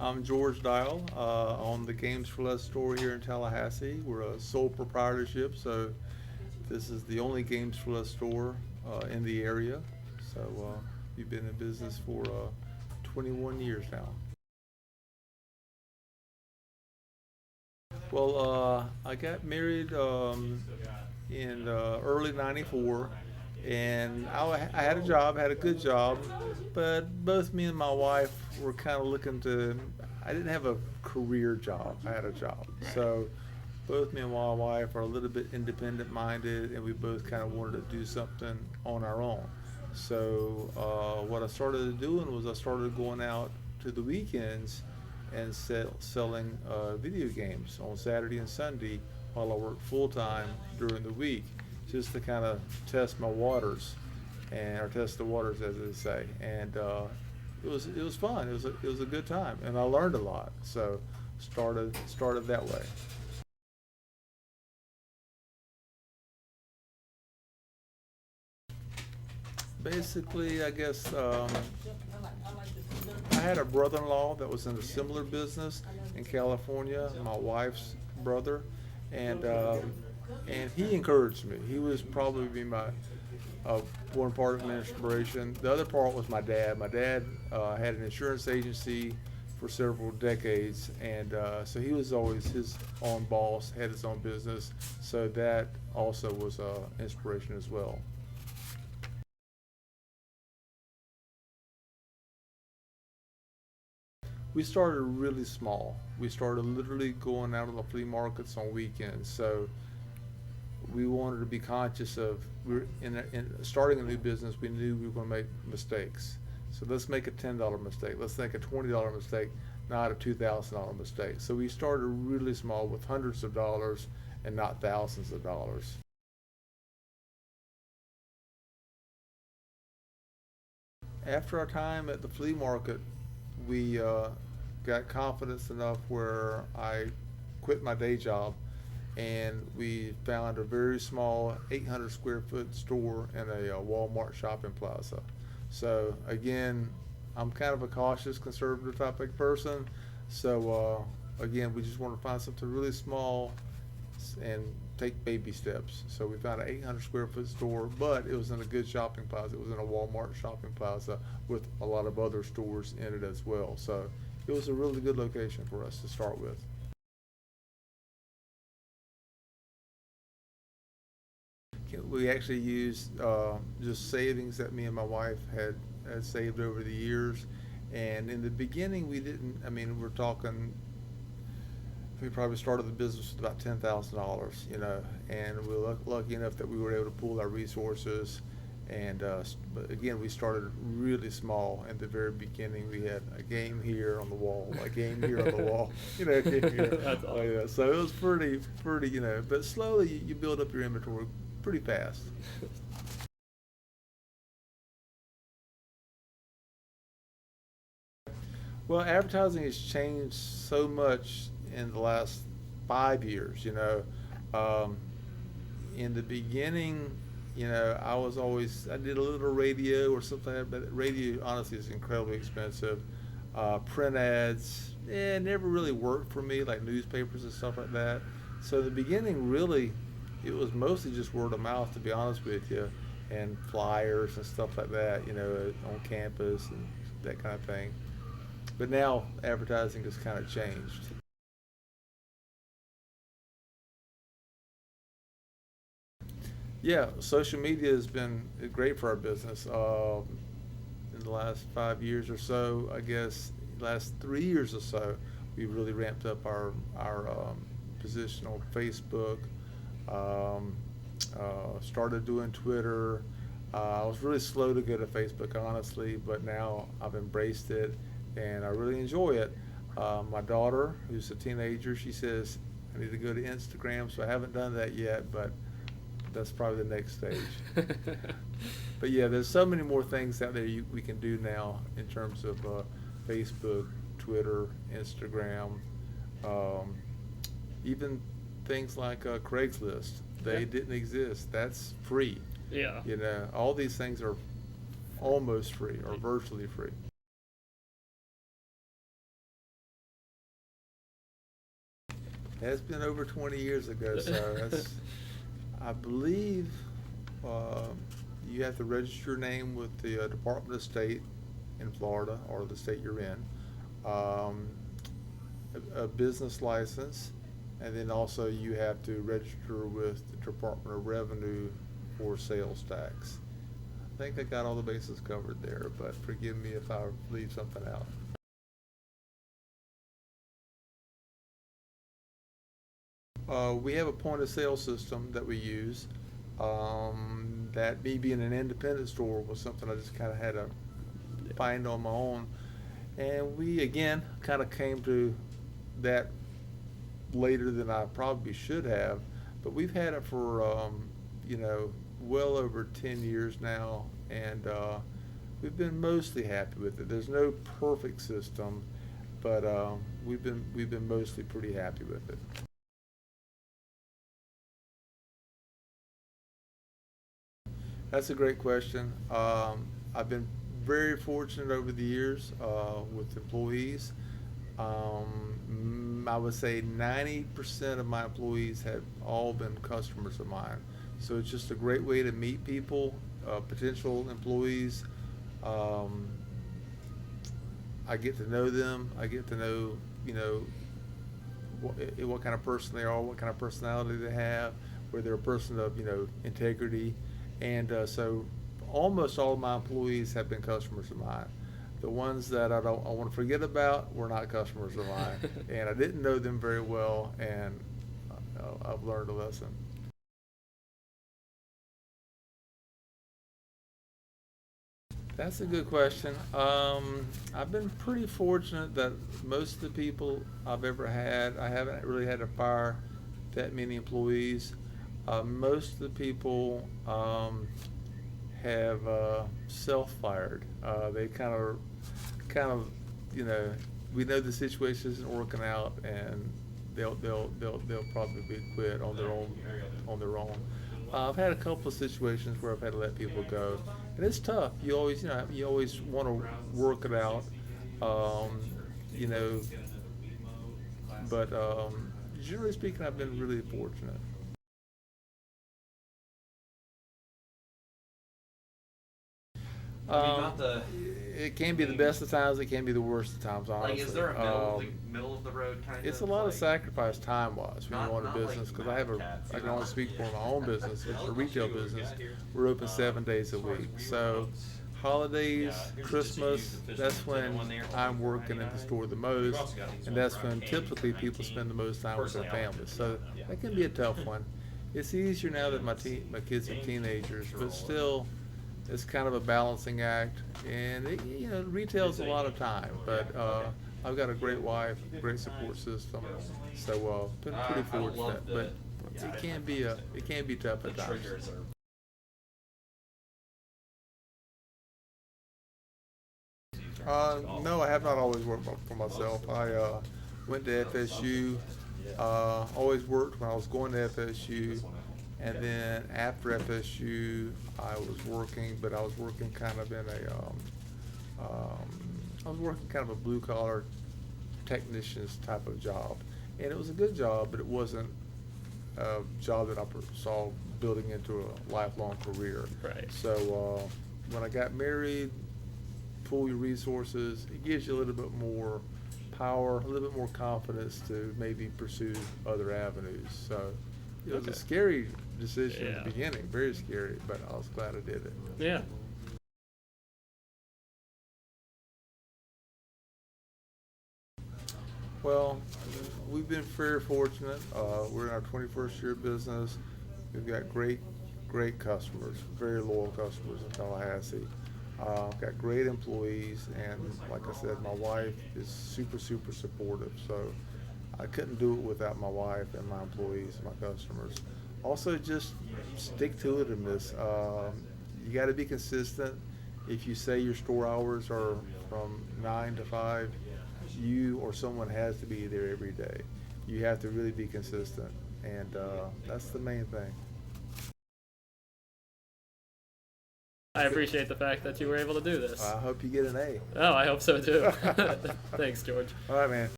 I'm George Dyal, on the Games for Less store here in Tallahassee. We're a sole proprietorship, so this is the only Games for Less store in the area. So we've been in business for 21 years now. Well, I got married in early '94, and I had a job, had a good job, but both me and my wife were kind of looking to. I didn't have a career job. I had a job, so both me and my wife are a little bit independent minded, and we both kind of wanted to do something on our own. So what I started doing was I started going out to the weekends and selling video games on Saturday and Sunday while I worked full time during the week, just to kind of test my waters, and or test the waters as they say. And it was fun. It was a good time, and I learned a lot. So started that way. Basically, I guess I had a brother-in-law that was in a similar business in California, my wife's brother, and and he encouraged me. He was probably my one part of my inspiration. The other part was my dad. My dad had an insurance agency for several decades, and so he was always his own boss, had his own business. So that also was inspiration as well. We started really small. We started literally going out on the flea markets on weekends. So we wanted to be conscious of we're in starting a new business. We knew we were going to make mistakes. So let's make a $10 mistake. Let's make a $20 mistake, not a $2,000 mistake. So we started really small with hundreds of dollars and not thousands of dollars. After our time at the flea market, we got confidence enough where I quit my day job, and we found a very small 800 square foot store in a Walmart shopping plaza. So again, I'm kind of a cautious, conservative type of person. So again, we just want to find something really small and take baby steps. So we found an 800 square foot store, but it was in a good shopping plaza. It was in a Walmart shopping plaza with a lot of other stores in it as well. So it was a really good location for us to start with. We actually used just savings that me and my wife had saved over the years. And in the beginning, we didn't, I mean, we're talking, we probably started the business with about $10,000, and we were lucky enough that we were able to pool our resources. And but again, we started really small in the very beginning. We had a game here on the wall, a game here on the wall, a game here. That's awesome. Yeah. So it was pretty, but slowly you build up your inventory pretty fast. Well, advertising has changed so much in the last 5 years. Um, in the beginning, I did a little radio or something, but radio honestly is incredibly expensive. Print ads, never really worked for me, like newspapers and stuff like that. So in the beginning, really, it was mostly just word of mouth, to be honest with you, and flyers and stuff like that, on campus and that kind of thing. But now advertising has kind of changed. Yeah, social media has been great for our business. In the last 5 years or so, I guess, last 3 years or so, we really ramped up our position on Facebook. Um, Started doing Twitter. I was really slow to go to Facebook, honestly, but now I've embraced it, and I really enjoy it. My daughter, who's a teenager, she says I need to go to Instagram, so I haven't done that yet, but that's probably the next stage. But yeah, there's so many more things out there we can do now in terms of Facebook, Twitter, Instagram, um, even things like Craigslist. They Yeah. didn't exist. That's free. Yeah. All these things are almost free or virtually free. It's been over 20 years ago, so that's, I believe, you have to register your name with the Department of State in Florida or the state you're in, a business license, and then also you have to register with the Department of Revenue for sales tax. I think I got all the bases covered there, but forgive me if I leave something out. We have a point of sale system that we use. That me being an independent store was something I just kind of had to find on my own. And we, again, kind of came to that later than I probably should have. But we've had it for, well over 10 years now. And we've been mostly happy with it. There's no perfect system, but we've been mostly pretty happy with it. That's a great question. I've been very fortunate over the years with employees. I would say 90% of my employees have all been customers of mine. So it's just a great way to meet people, potential employees. I get to know them. I get to know, what kind of person they are, what kind of personality they have, whether they're a person of, integrity. And so almost all of my employees have been customers of mine. The ones that I want to forget about were not customers of mine. And I didn't know them very well, and I've learned a lesson. That's a good question. I've been pretty fortunate that most of the people I've ever had, I haven't really had to fire that many employees. Most of the people have self-fired. They kind of, we know the situation isn't working out, and they'll probably quit on their own. I've had a couple of situations where I've had to let people go, and it's tough. You always want to work it out, but generally speaking, I've been really fortunate. It can be the best of times. It can be the worst of times. Honestly, Like, is there a middle of the road kind of? it's a lot of sacrifice time-wise when you own a business. Because I can only speak for my own business. It's a retail business. We're open 7 days a week. So holidays, Christmas, that's when I'm working at the store the most, and that's when typically people spend the most time with their families. So that can be a tough one. It's easier now that my kids are teenagers, but still, it's kind of a balancing act. And retail's a lot of time, but I've got a great wife, great support system, so been pretty fortunate. But it can be tough at times. No, I have not always worked for myself. I went to FSU, always worked when I was going to FSU, and then after FSU, I was working, but I was working kind of in a blue collar technician's type of job, and it was a good job, but it wasn't a job that I saw building into a lifelong career. Right. So when I got married, pool your resources. It gives you a little bit more power, a little bit more confidence to maybe pursue other avenues. So it was a scary decision at the beginning, very scary, but I was glad I did it. Yeah. Well, we've been very fortunate. We're in our 21st year of business. We've got great customers, very loyal customers in Tallahassee. Got great employees, and like I said, my wife is super supportive. So I couldn't do it without my wife and my employees and my customers. Also, just stick to itiveness. You got to be consistent. If you say your store hours are from 9 to 5, you or someone has to be there every day. You have to really be consistent, and that's the main thing. I appreciate the fact that you were able to do this. I hope you get an A. Oh, I hope so too. Thanks, George. All right, man.